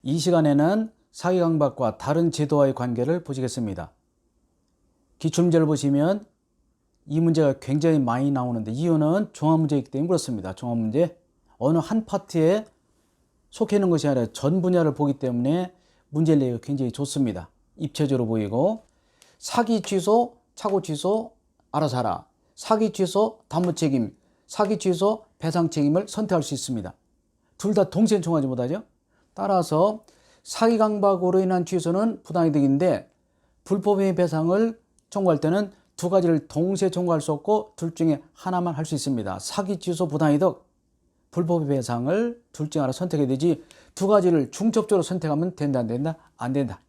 이 시간에는 사기강박과 다른 제도와의 관계를 보시겠습니다. 기출문제를 보시면 이 문제가 굉장히 많이 나오는데 이유는 종합문제이기 때문에 그렇습니다. 종합문제 어느 한 파트에 속해 있는 것이 아니라 전 분야를 보기 때문에 문제 내용이 굉장히 좋습니다. 입체적으로 보이고 사기 취소, 착오 취소 알아서 하라. 사기 취소, 담보 책임, 사기 취소, 배상 책임을 선택할 수 있습니다. 둘 다 동시에 청구하지 못하죠. 따라서 사기 강박으로 인한 취소는 부당이득인데 불법행위 배상을 청구할 때는 두 가지를 동시에 청구할 수 없고 둘 중에 하나만 할 수 있습니다. 사기 취소 부당이득, 불법의 배상을 둘 중 하나 선택해야 되지 두 가지를 중첩적으로 선택하면 된다 안 된다? 안 된다.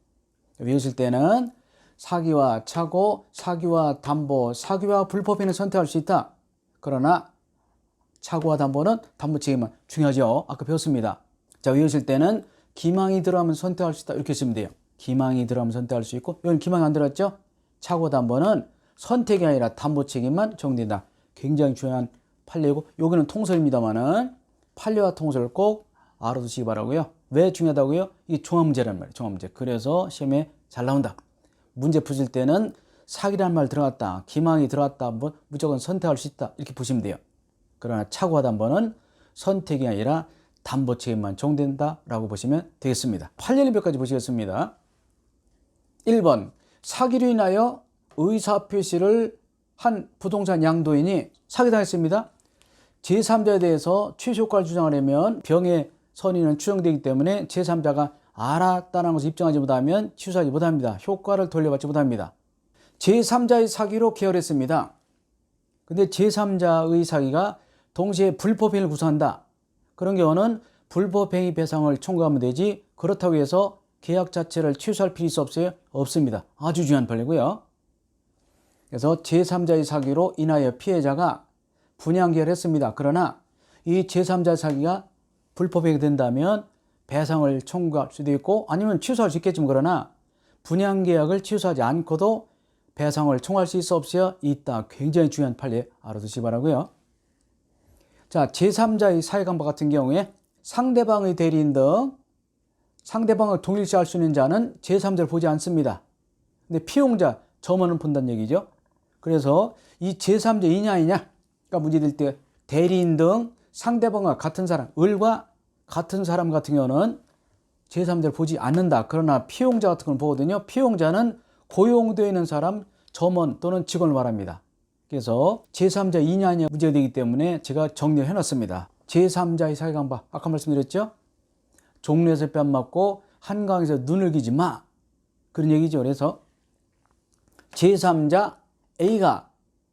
외우실 때는 사기와 착오, 사기와 담보, 사기와 불법행위를 선택할 수 있다. 그러나 착오와 담보는 담보 책임은 중요하죠. 아까 배웠습니다. 자, 외우실 때는 기망이 들어가면 선택할 수 있다. 이렇게 쓰면 돼요. 기망이 들어가면 선택할 수 있고 여기는 기망이 안 들어갔죠? 착오 담보는 선택이 아니라 담보 책임만 정된다. 굉장히 중요한 판례고 여기는 통설입니다만은 판례와 통설을 꼭 알아두시기 바라고요. 왜 중요하다고요? 이게 종합문제란 말이에요. 종합문제. 그래서 시험에 잘 나온다. 문제 푸실 때는 사기란 말 들어갔다. 기망이 들어갔다. 뭐 무조건 선택할 수 있다. 이렇게 보시면 돼요. 그러나 착오와 담보는 선택이 아니라 담보 책임만 정된다라고 보시면 되겠습니다. 판례 몇 가지 보시겠습니다. 1번 사기로 인하여 의사표시를 한 부동산 양도인이 사기당했습니다. 제3자에 대해서 취소효과를 주장하려면 병의 선의는 추정되기 때문에 제3자가 알았다는 것을 입증하지 못하면 취소하지 못합니다. 효과를 돌려받지 못합니다. 제3자의 사기로 계열했습니다. 근데 제3자의 사기가 동시에 불법행위를 구성한다. 그런 경우는 불법행위 배상을 청구하면 되지 그렇다고 해서 계약 자체를 취소할 필요 없어요? 없습니다. 아주 중요한 판례고요. 그래서 제3자의 사기로 인하여 피해자가 분양계약을 그러나 이 제3자 사기가 불법행위 된다면 배상을 청구할 수도 있고 아니면 취소할 수 있겠지만 그러나 분양계약을 취소하지 않고도 배상을 청구할 수 있어 없어요? 있다. 굉장히 중요한 판례 알아두시기 바라고요. 자, 제3자의 사기강박 같은 경우에 상대방의 대리인 등 상대방을 동일시할 수 있는 자는 제3자를 보지 않습니다. 근데 피용자, 점원은 본다는 얘기죠. 그래서 이 제3자이냐 아니냐가 문제될 때 대리인 등 상대방과 같은 사람, 을과 같은 사람 같은 경우는 제3자를 보지 않는다. 그러나 피용자 같은 건 보거든요. 피용자는 고용되어 있는 사람, 점원 또는 직원을 말합니다. 그래서 제3자이냐 아니냐 문제가 되기 때문에 제가 정리를 해놨습니다. 제3자의 사기강박, 아까 말씀드렸죠? 종로에서 뺨 맞고 한강에서 눈을 기지 마. 그런 얘기죠. 그래서 제3자 A가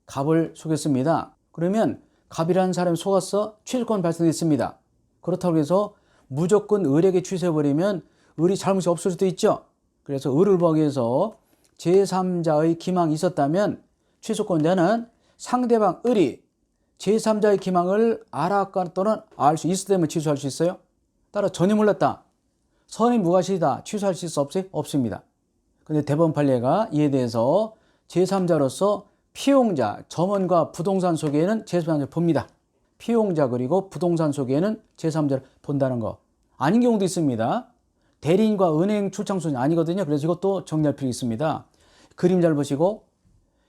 갑을 속였습니다. 그러면 갑이라는 사람이 속아서 취소권 발생했습니다. 그렇다고 해서 무조건 을에게 취소해버리면 을이 잘못이 없을 수도 있죠. 그래서 을을 보기 위해서 제3자의 기망이 있었다면 취소권자는 상대방 을이 제3자의 기망을 알았거나 또는 알 수 있을 때만 취소할 수 있어요. 따라 전혀 몰랐다. 선의 무과실이다. 취소할 수 있어 없어요? 없습니다. 근데 대법원 판례가 이에 대해서 제3자로서 피용자, 점원과 부동산 소개에는 제3자를 봅니다. 피용자 그리고 부동산 소개에는 제3자를 본다는 거. 아닌 경우도 있습니다. 대리인과 은행 출장소는 아니거든요. 그래서 이것도 정리할 필요가 있습니다. 그림 잘 보시고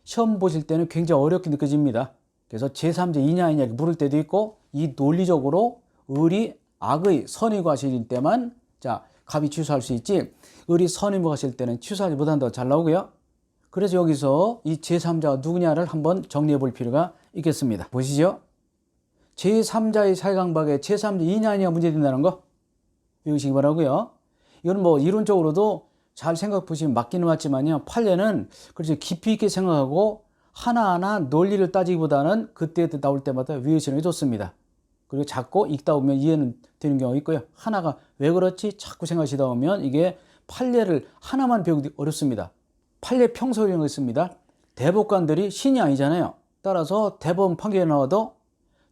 시험 보실 때는 굉장히 어렵게 느껴집니다. 그래서 제3자이냐 아니냐 물을 때도 있고 이 논리적으로 을이 악의 선의 과실일 때만 자 갑이 취소할 수 있지 을이 선의 무과실 때는 취소하지 못한다고 잘 나오고요. 그래서 여기서 이 제3자가 누구냐를 한번 정리해 볼 필요가 있겠습니다. 보시죠. 제3자의 사기강박에 제3자이냐 아니냐 문제된다는 거 외우시기 바라고요. 이건 뭐 이론적으로도 잘 생각 보시면 맞기는 맞지만요. 판례는 그렇죠 깊이 있게 생각하고 하나하나 논리를 따지기보다는 그때 나올 때마다 외우시는 게 좋습니다. 그리고 자꾸 읽다 보면 이해는 되는 경우가 있고요. 하나가 왜 그렇지 자꾸 생각하시다 보면 이게 판례를 하나만 배우기 어렵습니다. 판례 평설이라는 거 있습니다. 대법관들이 신이 아니잖아요. 따라서 대법원 판결이 나와도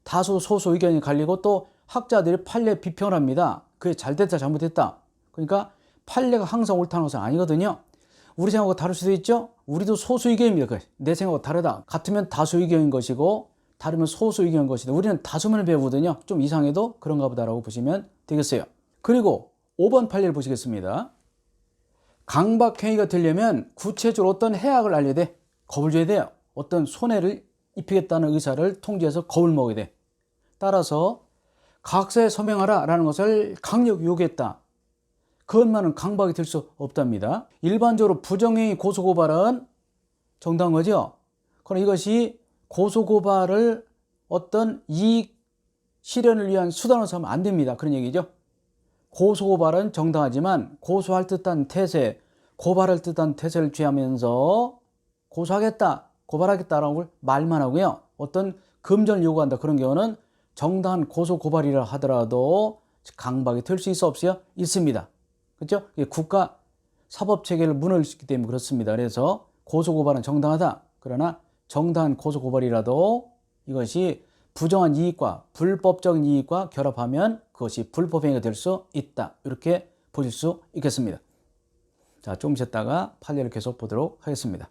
다수 소수 의견이 갈리고 또 학자들이 판례 비평을 합니다. 그게 잘됐다 잘못됐다. 그러니까 판례가 항상 옳다는 것은 아니거든요. 우리 생각하고 다를 수도 있죠. 우리도 소수 의견입니다. 내 생각하고 다르다. 같으면 다수 의견인 것이고 다르면 소수 의견인 것이다. 우리는 다수만을 배우거든요. 좀 이상해도 그런가 보다라고 보시면 되겠어요. 그리고 5번 판례를 보시겠습니다. 강박행위가 되려면 구체적으로 어떤 해악을 알려야 돼. 겁을 줘야 돼요. 어떤 손해를 입히겠다는 의사를 통지해서 겁을 먹어야 돼. 따라서 각서에 서명하라 라는 것을 강력 요구했다. 그것만은 강박이 될 수 없답니다. 일반적으로 부정행위 고소고발은 정당한 거죠. 그럼 이것이 고소고발을 어떤 이익 실현을 위한 수단으로 삼으면 안 됩니다. 그런 얘기죠. 고소고발은 정당하지만 고소할 듯한 태세, 고발할 듯한 태세를 취하면서 고소하겠다, 고발하겠다라고 말만 하고요. 어떤 금전을 요구한다. 그런 경우는 정당한 고소고발이라 하더라도 강박이 될 수 있어 없어요? 있습니다. 그렇죠? 국가 사법체계를 무너뜨리기 때문에 그렇습니다. 그래서 고소고발은 정당하다. 그러나 정당한 고소고발이라도 이것이 부정한 이익과 불법적인 이익과 결합하면 그것이 불법행위가 될 수 있다. 이렇게 보실 수 있겠습니다. 자, 좀 쉬었다가 판례를 계속 보도록 하겠습니다.